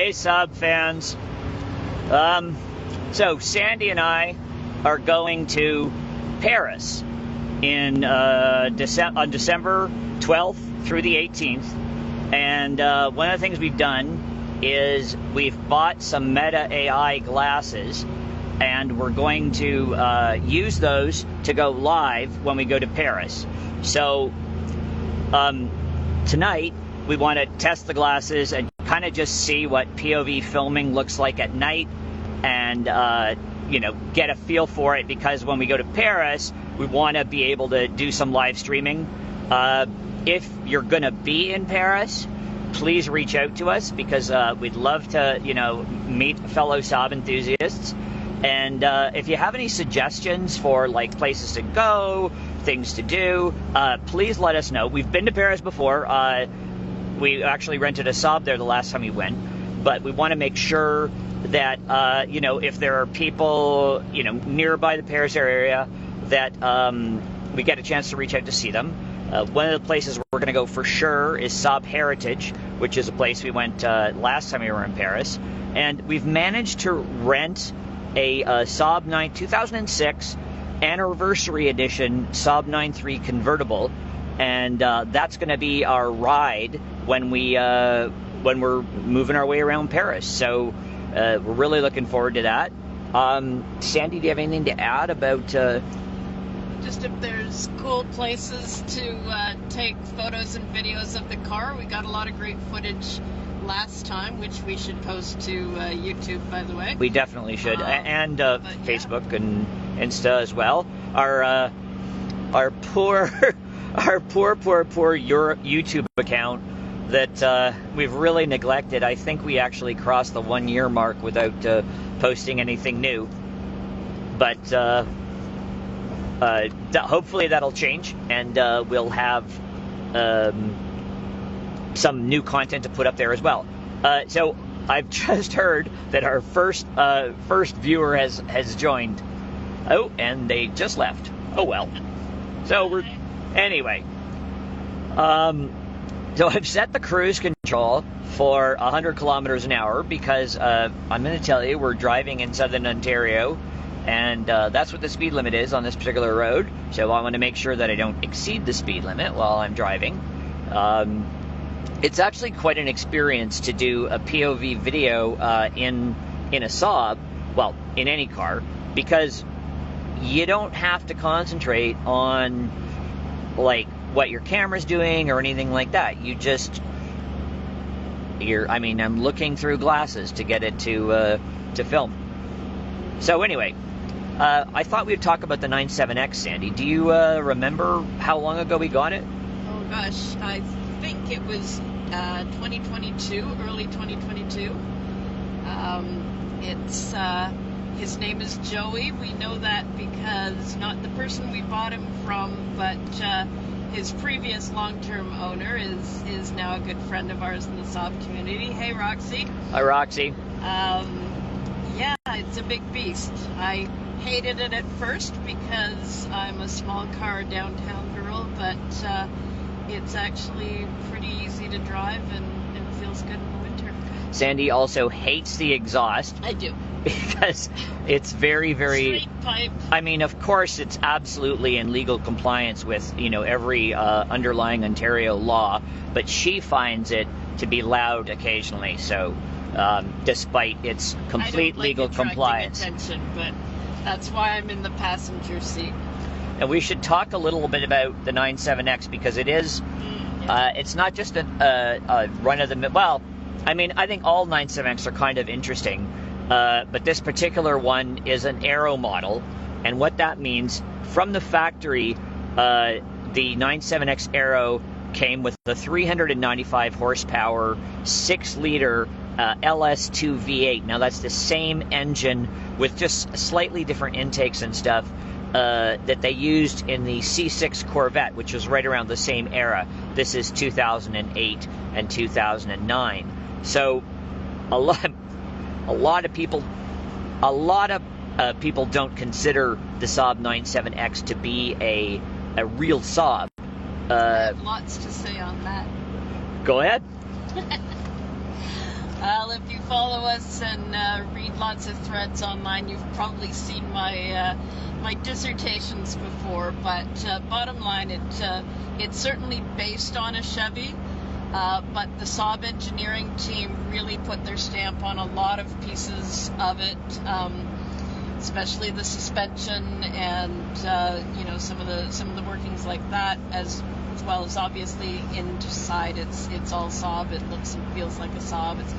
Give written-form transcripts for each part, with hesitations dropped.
Hey, Saab fans. So Sandy and I are going to Paris in on December 12th through the 18th. And one of the things we've done is we've bought some Meta AI glasses, and we're going to use those to go live when we go to Paris. So tonight we want to test the glasses and kind of just see what POV filming looks like at night, and you know, get a feel for it, because when we go to Paris we want to be able to do some live streaming. If you're going to be in Paris, please reach out to us, because we'd love to, you know, meet fellow Saab enthusiasts. And if you have any suggestions for like places to go, things to do, please let us know. We've been to Paris before. We actually rented a Saab there the last time we went, but we want to make sure that you know, if there are people, you know, nearby the Paris area, that we get a chance to reach out to see them. One of the places we're going to go for sure is Saab Heritage, which is a place we went last time we were in Paris. And we've managed to rent a Saab 2006 Anniversary Edition Saab 9.3 convertible, and that's going to be our ride when we're moving our way around Paris. So we're really looking forward to that. Sandy, do you have anything to add about... Just if there's cool places to take photos and videos of the car. We got a lot of great footage last time, which we should post to YouTube, by the way. We definitely should, and Facebook and Insta as well. Our poor YouTube account that we've really neglected. I think we actually crossed the 1 year mark without posting anything new, but hopefully that'll change, and we'll have some new content to put up there as well. So I've just heard that our first viewer has joined. Oh, and they just left. Oh well. So anyway. So I've set the cruise control for 100 kilometers an hour, because I'm going to tell you, we're driving in southern Ontario, and that's what the speed limit is on this particular road. So I want to make sure that I don't exceed the speed limit while I'm driving. It's actually quite an experience to do a POV video in a Saab, well, in any car, because you don't have to concentrate on like what your camera's doing or anything like that. You just, I'm looking through glasses to get it to film. So anyway, I thought we'd talk about the 97X, Sandy. Do you remember how long ago we got it? Oh gosh, I think it was 2022, early 2022. His name is Joey. We know that because not the person we bought him from, but his previous long-term owner is now a good friend of ours in the Saab community. Hey, Roxy. Hi, Roxy. Yeah, it's a big beast. I hated it at first because I'm a small car downtown girl, but it's actually pretty easy to drive, and it feels good in the winter. Sandy also hates the exhaust. I do. Because it's very, very... Straight pipe. I mean, of course, it's absolutely in legal compliance with, you know, every underlying Ontario law, but she finds it to be loud occasionally, so despite its complete legal compliance. Attention, but that's why I'm in the passenger seat. And we should talk a little bit about the 97X, because it is, it's not just a run-of-the-mill... Well, I mean, I think all 97X are kind of interesting, but this particular one is an Aero model, and what that means, from the factory, the 97X Aero came with the 395 horsepower, 6-liter LS2 V8. Now that's the same engine with just slightly different intakes and stuff that they used in the C6 Corvette, which was right around the same era. This is 2008 and 2009. So a lot of people don't consider the Saab 97X to be a real Saab. I have lots to say on that. Go ahead. Well, if you follow us and read lots of threads online, you've probably seen my my dissertations before. But bottom line, it's certainly based on a Chevy, but the Saab engineering team really put their stamp on a lot of pieces of it, especially the suspension and you know, some of the workings like that, as well as obviously inside it's all Saab. It looks and feels like a Saab. It's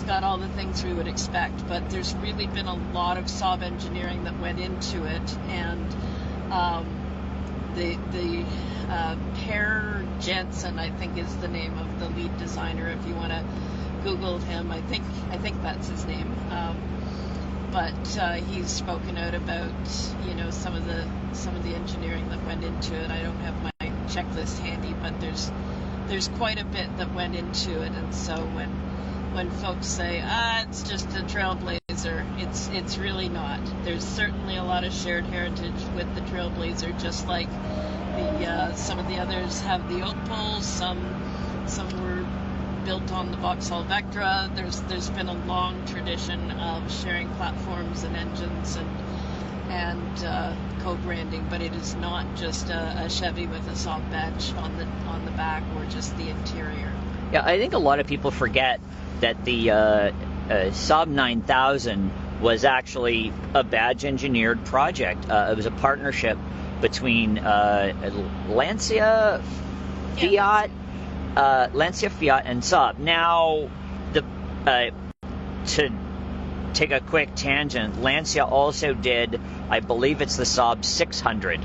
got all the things we would expect, but there's really been a lot of Saab engineering that went into it, and the Per Jensen, I think, is the name of the lead designer. If you want to Google him, I think that's his name. But he's spoken out about, you know, some of the engineering that went into it. I don't have my checklist handy, but there's quite a bit that went into it. And so when folks say, it's just a Trailblazer, it's really not. There's certainly a lot of shared heritage with the Trailblazer, just like some of the others have the Opals, some were built on the Vauxhall Vectra. There's been a long tradition of sharing platforms and engines and co-branding, but it is not just a Chevy with a Saab badge on the back or just the interior. Yeah, I think a lot of people forget that the Saab 9000 was actually a badge engineered project. It was a partnership between Lancia, Fiat, and Saab. Now, to take a quick tangent, Lancia also did, I believe it's the Saab 600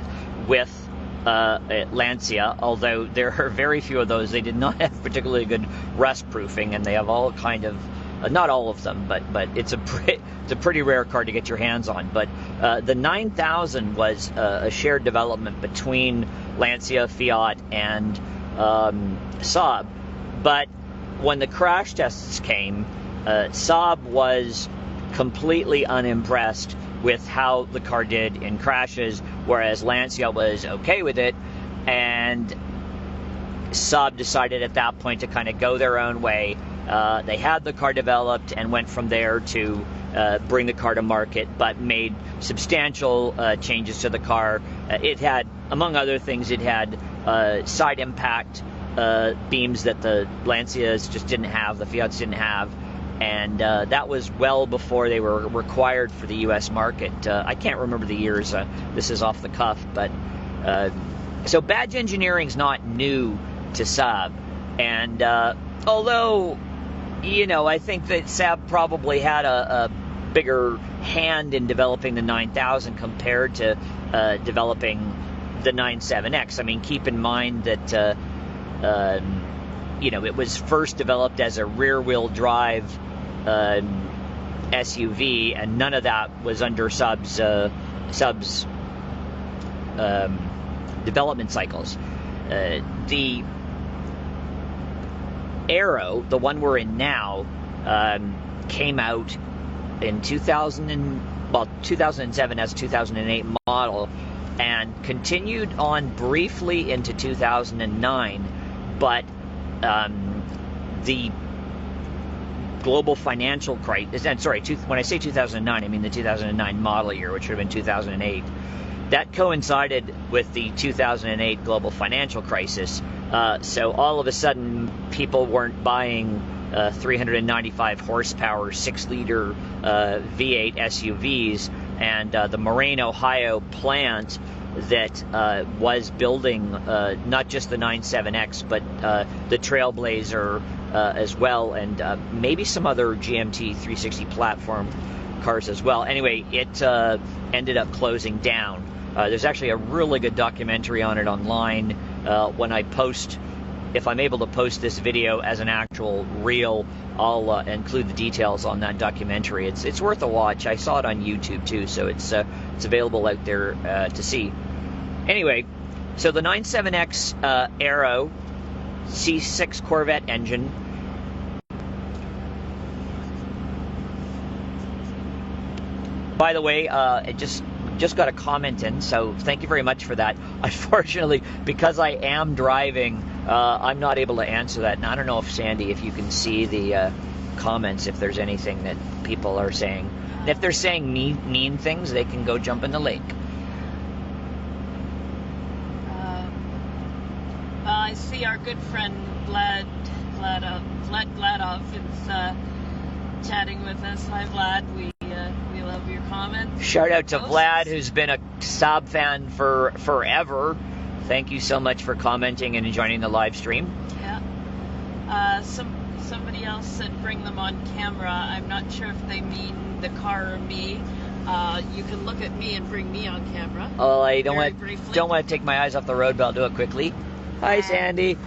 with Lancia, although there are very few of those. They did not have particularly good rust proofing, and they have all kind of, not all of them, but it's a pretty rare car to get your hands on. But the 9000 was a shared development between Lancia, Fiat, and Saab. But when the crash tests came, Saab was completely unimpressed with how the car did in crashes, whereas Lancia was okay with it, and Saab decided at that point to kind of go their own way. They had the car developed and went from there to bring the car to market, but made substantial changes to the car. It had, among other things, it had side impact beams that the Lancias just didn't have, the Fiats didn't have, and that was well before they were required for the U.S. market. I can't remember the years. This is off the cuff, but so badge engineering's not new to Saab, and although, you know, I think that Saab probably had a bigger hand in developing the 9000 compared to developing the 97X. I mean, keep in mind that you know, it was first developed as a rear-wheel drive SUV, and none of that was under Saab's development cycles. The Aero, the one we're in now, came out in 2007 as 2008 model, and continued on briefly into 2009, but the global financial crisis, and sorry, when I say 2009, I mean the 2009 model year, which would have been 2008. That coincided with the 2008 global financial crisis. So all of a sudden, people weren't buying 395 horsepower, 6-liter V8 SUVs, and the Moraine, Ohio plant that was building not just the 97X, but the Trailblazer as well, and maybe some other GMT 360 platform cars as well. Anyway, it ended up closing down. There's actually a really good documentary on it online. When I post, if I'm able to post this video as an actual reel, I'll include the details on that documentary. It's worth a watch. I saw it on YouTube too, so it's available out there to see. Anyway, so the 97X Aero C6 Corvette engine. By the way, just just got a comment in, so thank you very much for that. Unfortunately, because I am driving, I'm not able to answer that. And I don't know if, Sandy, if you can see the comments, if there's anything that people are saying. And if they're saying mean things, they can go jump in the lake. I see our good friend Vlad Gladov is chatting with us. Hi, Vlad. We love your comments. Shout out to Vlad, who's been a Saab fan for forever. Thank you so much for commenting and joining the live stream. Yeah. Somebody else said bring them on camera. I'm not sure if they mean the car or me. You can look at me and bring me on camera. Oh, I don't want to take my eyes off the road, but I'll do it quickly. Hi, Sandy.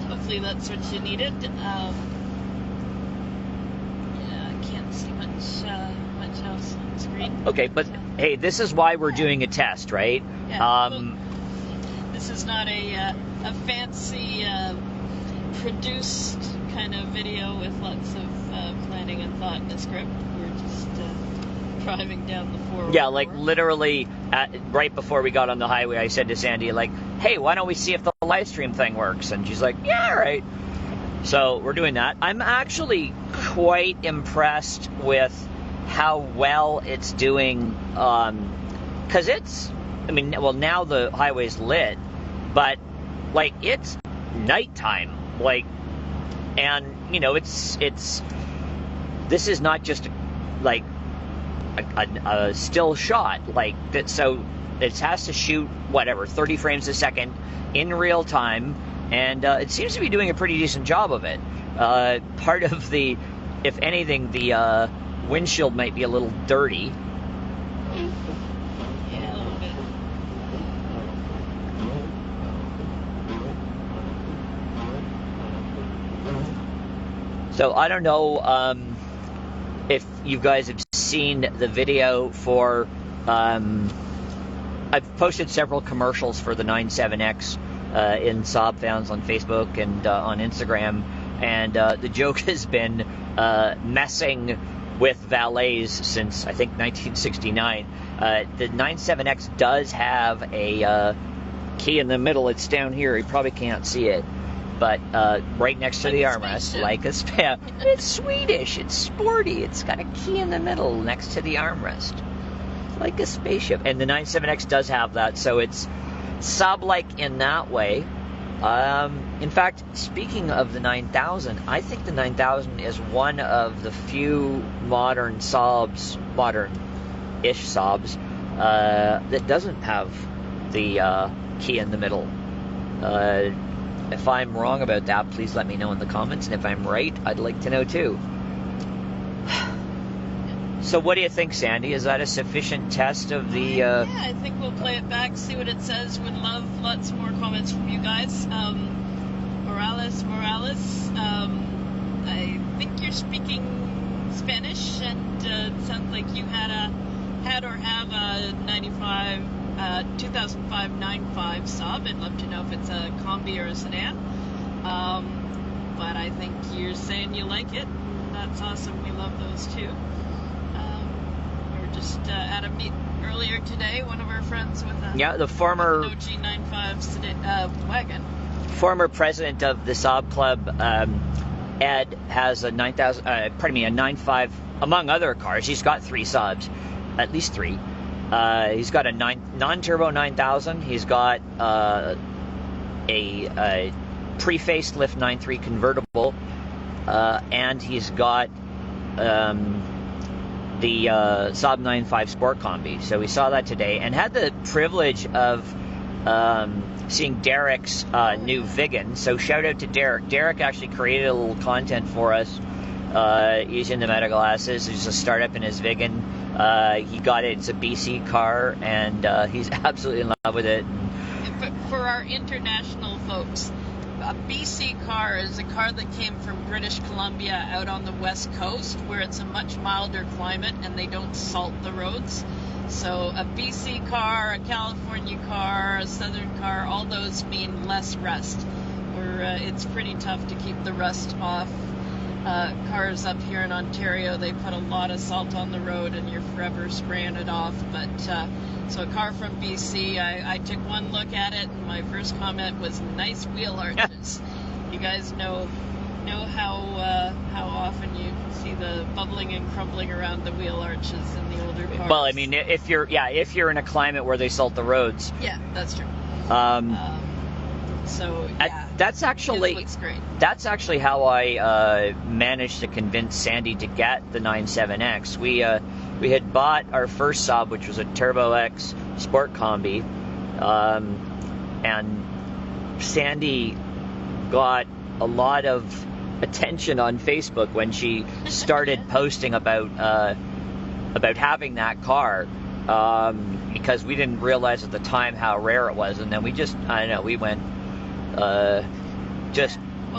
Hopefully that's what you needed. Yeah, I can't see much else on the screen. Okay, but hey, this is why we're doing a test, right? Yeah, this is not a fancy produced kind of video with lots of planning and thought in the script. We're just driving down the 404. Yeah, like literally right before we got on the highway, I said to Sandy, like, hey, why don't we see if the live stream thing works? And she's like, yeah, all right. So we're doing that. I'm actually quite impressed with how well it's doing, because now the highway's lit, but like it's nighttime, like, and you know, this is not just like a still shot like that, so it has to shoot 30 frames a second in real time, and it seems to be doing a pretty decent job of it. Part of the, if anything, the windshield might be a little dirty. Yeah, a little bit. So I don't know if you guys have seen the video for, I've posted several commercials for the 97X in SaabFaans on Facebook and on Instagram, and the joke has been messing with valets since, I think, 1969. The 97X does have a key in the middle. It's down here. You probably can't see it. But right next to the armrest, like a spam. It's Swedish. It's sporty. It's got a key in the middle next to the armrest, like a spaceship. And the 97X does have that, so it's Saab-like in that way. In fact, speaking of the 9000, I think the 9000 is one of the few modern Saabs, modern-ish Saabs, that doesn't have the key in the middle. If I'm wrong about that, please let me know in the comments, and if I'm right, I'd like to know too. So what do you think, Sandy? Is that a sufficient test of the... Yeah, I think we'll play it back, see what it says. Would love lots more comments from you guys. Morales, I think you're speaking Spanish, and it sounds like you had or have a 2005 95 Saab. I'd love to know if it's a combi or a sedan. But I think you're saying you like it. That's awesome. We love those too. We were just at a meet earlier today. One of our friends with a the former G95 sedan, wagon. Former president of the Saab Club, Ed, has a 95, among other cars. He's got 3 Saabs, at least 3. He's got a non-turbo 9000. He's got a pre-facelift 9.3 convertible, and he's got the Saab 9.5 Sport Combi. So we saw that today, and had the privilege of seeing Derek's new Vigan. So shout out to Derek. Derek actually created a little content for us using the meta glasses. There's a startup in his Vigan. He got it. It's a BC car, and he's absolutely in love with it. For our international folks, a BC car is a car that came from British Columbia out on the west coast, where it's a much milder climate and they don't salt the roads. So a BC car, a California car, a southern car, all those mean less rust. It's pretty tough to keep the rust off cars up here in Ontario, they put a lot of salt on the road and you're forever spraying it off. But so a car from BC, I took one look at it and my first comment was nice wheel arches. You guys know how often you see the bubbling and crumbling around the wheel arches in the older cars. Well, I mean, if you're in a climate where they salt the roads. Yeah, that's true. So yeah, that's actually it looks great. That's actually how I managed to convince Sandy to get the 97X. We had bought our first Saab, which was a Turbo X Sport Combi, and Sandy got a lot of attention on Facebook when she started posting about having that car, because we didn't realize at the time how rare it was, and then we went. Well,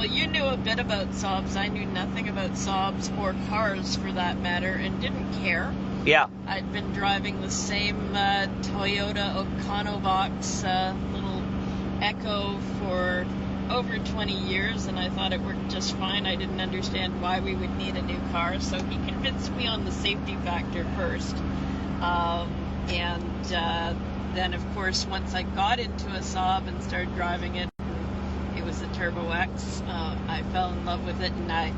you knew a bit about Saabs. I knew nothing about Saabs or cars for that matter, and didn't care. Yeah. I'd been driving the same Toyota Econovox little Echo for over 20 years, and I thought it worked just fine. I didn't understand why we would need a new car, so he convinced me on the safety factor first. And then, of course, once I got into a Saab and started driving it, it was a Turbo X. I fell in love with it, and I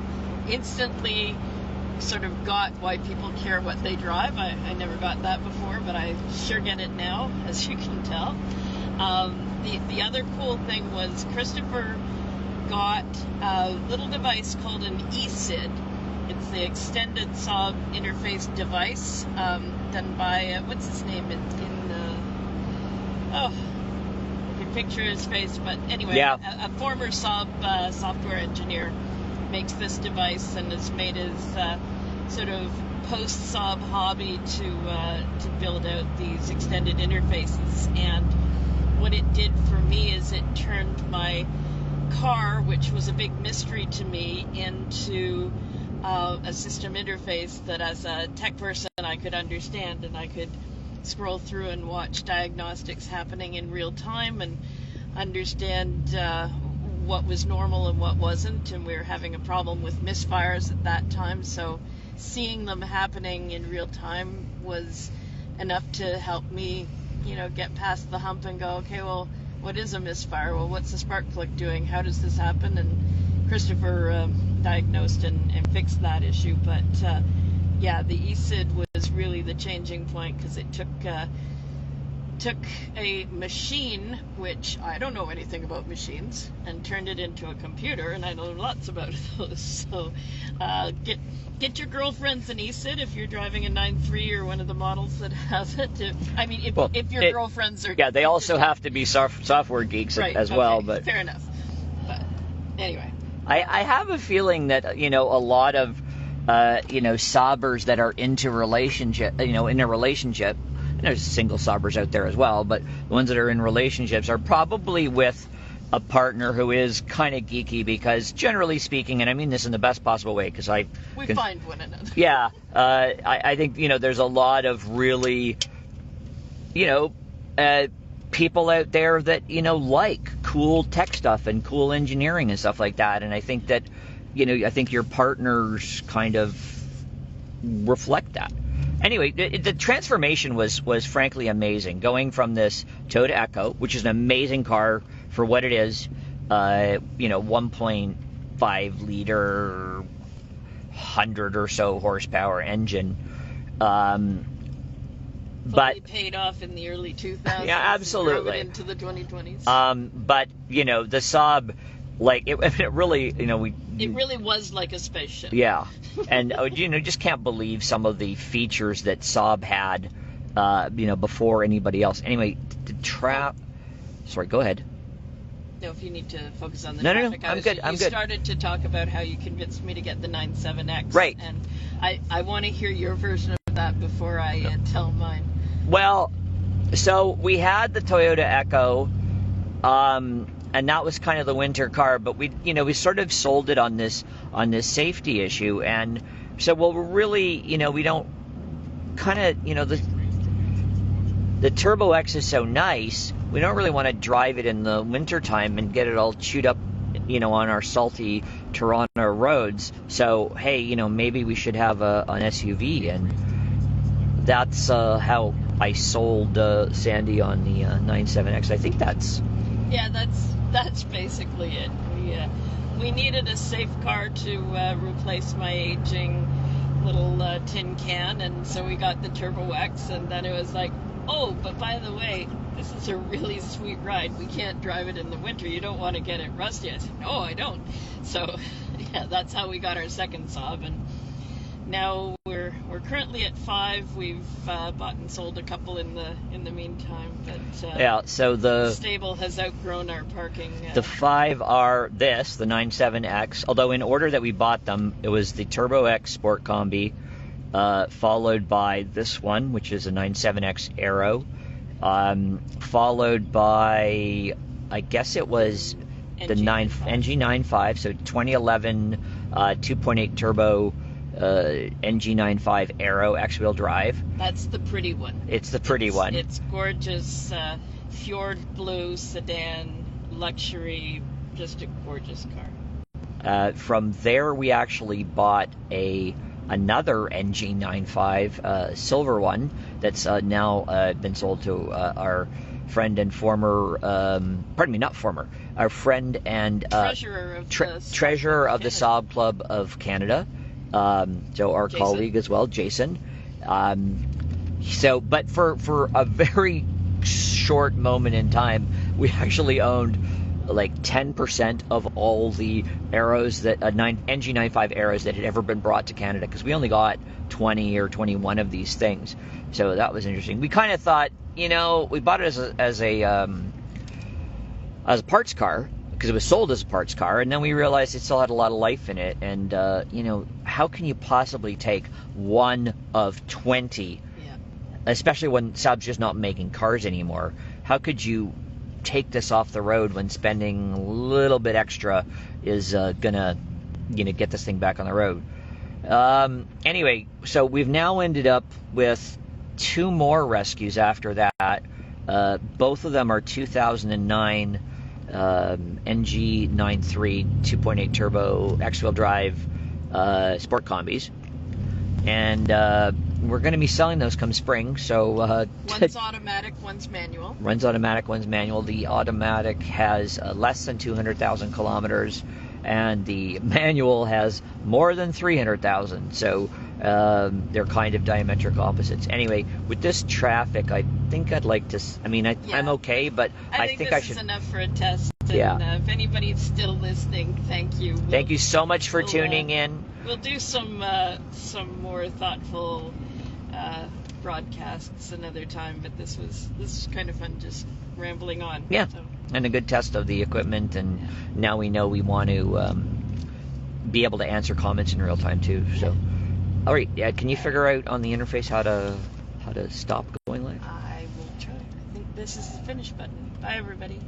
instantly sort of got why people care what they drive. I never got that before, but I sure get it now, as you can tell. The other cool thing was Christopher got a little device called an eSID. It's the extended Saab interface device done by, what's his name I can picture his face, but anyway, yeah. a former Saab software engineer makes this device and has made his sort of post-Saab hobby to build out these extended interfaces. And what it did for me is it turned my car, which was a big mystery to me, into a system interface that as a tech person I could understand, and I could scroll through and watch diagnostics happening in real time and understand what was normal and what wasn't. And we were having a problem with misfires at that time, so seeing them happening in real time was enough to help me, get past the hump and go, okay, well, what is a misfire? Well, what's the spark plug doing? How does this happen? And Christopher diagnosed and fixed that issue. But yeah, the eSID was really the changing point, because it took a machine, which I don't know anything about machines, and turned it into a computer, and I know lots about those. So get your girlfriends an eSID if you're driving a 9.3 or one of the models that has it. If your girlfriends are... Yeah, they also have to be software geeks right, as okay, well. But fair enough. But anyway. I have a feeling that, a lot of, Saabers that are into in a relationship, and there's single Saabers out there as well, but the ones that are in relationships are probably with a partner who is kind of geeky, because generally speaking, and I mean this in the best possible way, because we find one another. Yeah, I think, there's a lot of really, people out there that, like cool tech stuff and cool engineering and stuff like that. And I think that, I think your partners kind of reflect that. Anyway, the transformation was frankly amazing. Going from this Toyota Echo, which is an amazing car for what it is, 1.5 liter, 100 or so horsepower engine, but paid off in the early 2000s. Yeah, absolutely. Into the 2020s. But the Saab, it really, it really was like a spaceship. Yeah, and just can't believe some of the features that Saab had, before anybody else. Anyway, Sorry, go ahead. No, if you need to focus on the no, traffic. I'm good. You started to talk about how you convinced me to get the 97X. Right. And I want to hear your version of that before I tell mine. Well, so we had the Toyota Echo, and that was kind of the winter car, but we sort of sold it on this safety issue, and so we're really, we don't kind of, the Turbo X is so nice, we don't really want to drive it in the winter time and get it all chewed up, on our salty Toronto roads. So, hey, maybe we should have an SUV. And that's how I sold Sandy on the 97X. I think that's... Yeah, that's basically it. We needed a safe car to replace my aging little tin can, and so we got the Turbo X, and then it was like, oh, but by the way, this is a really sweet ride. We can't drive it in the winter. You don't want to get it rusty. I said, no, I don't. So, yeah, that's how we got our second Saab, and now we're currently at 5. We've bought and sold a couple in the meantime, but yeah. So the stable has outgrown our parking. The 5 are the 97X. Although in order that we bought them, it was the Turbo X Sport Combi, followed by this one, which is a 97X Aero, followed by, I guess it was the NG95, so 2011 2.8 turbo NG95 Aero X-wheel drive. That's the pretty one. It's the pretty one. It's gorgeous, fjord blue sedan, luxury, just a gorgeous car. From there, we actually bought another NG95 silver one that's now been sold to our friend and former, our friend and treasurer of the Saab Club of Canada. So our Jason. colleague as well, Jason. But for a very short moment in time, we actually owned like 10% of all the Aeros that NG95 Aeros that had ever been brought to Canada, because we only got 20 or 21 of these things. So that was interesting. We kind of thought, we bought it as a parts car, because it was sold as a parts car, and then we realized it still had a lot of life in it. And how can you possibly take one of 20, especially when Saab's just not making cars anymore? How could you take this off the road when spending a little bit extra is gonna get this thing back on the road? Anyway, so we've now ended up with 2 more rescues after that. Both of them are 2009 NG93 2.8 turbo X-wheel drive sport combis, and we're going to be selling those come spring. So one's automatic, one's manual. One's automatic, one's manual. The automatic has less than 200,000 kilometers, and the manual has more than 300,000. So they're kind of diametric opposites. Anyway, with this traffic, I think I'd like to. I'm okay, but I think I should. This is enough for a test. And, yeah. If anybody's still listening, thank you. Thank you so much for tuning in. We'll do some more thoughtful broadcasts another time, but this was kind of fun, just rambling on. Yeah, so. And a good test of the equipment, and now we know we want to be able to answer comments in real time too. So, all right, can you figure out on the interface how to stop going live? I will try. I think this is the finish button. Bye, everybody.